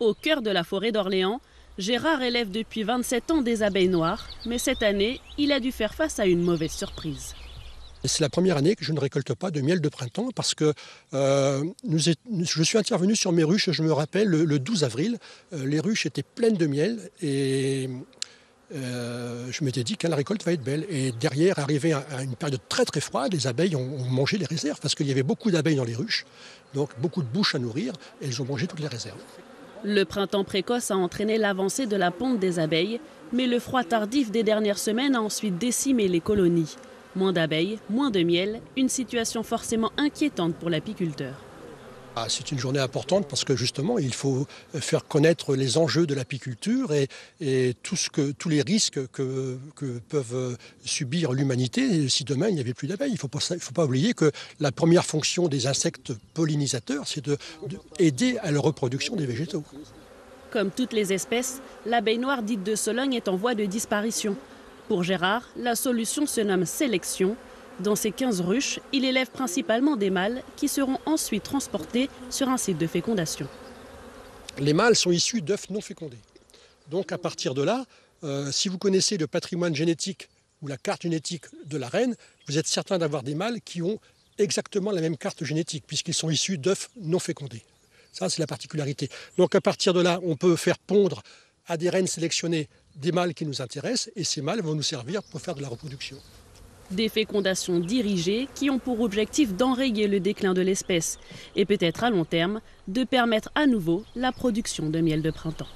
Au cœur de la forêt d'Orléans, Gérard élève depuis 27 ans des abeilles noires, mais cette année, il a dû faire face à une mauvaise surprise. C'est la première année que je ne récolte pas de miel de printemps parce que je suis intervenu sur mes ruches, je me rappelle, le 12 avril, les ruches étaient pleines de miel et je m'étais dit que la récolte va être belle. Et derrière, arrivé à une période très très froide, les abeilles ont mangé les réserves parce qu'il y avait beaucoup d'abeilles dans les ruches, donc beaucoup de bouches à nourrir et elles ont mangé toutes les réserves. Le printemps précoce a entraîné l'avancée de la ponte des abeilles, mais le froid tardif des dernières semaines a ensuite décimé les colonies. Moins d'abeilles, moins de miel, une situation forcément inquiétante pour l'apiculteur. C'est une journée importante parce que justement, il faut faire connaître les enjeux de l'apiculture et tous les risques que peuvent subir l'humanité si demain il n'y avait plus d'abeilles. Il ne faut pas oublier que la première fonction des insectes pollinisateurs, c'est d'aider à la reproduction des végétaux. Comme toutes les espèces, l'abeille noire dite de Sologne est en voie de disparition. Pour Gérard, la solution se nomme sélection. Dans ces 15 ruches, il élève principalement des mâles qui seront ensuite transportés sur un site de fécondation. Les mâles sont issus d'œufs non fécondés. Donc à partir de là, si vous connaissez le patrimoine génétique ou la carte génétique de la reine, vous êtes certain d'avoir des mâles qui ont exactement la même carte génétique puisqu'ils sont issus d'œufs non fécondés. Ça, c'est la particularité. Donc à partir de là, on peut faire pondre à des reines sélectionnées des mâles qui nous intéressent et ces mâles vont nous servir pour faire de la reproduction. Des fécondations dirigées qui ont pour objectif d'enrayer le déclin de l'espèce et peut-être à long terme de permettre à nouveau la production de miel de printemps.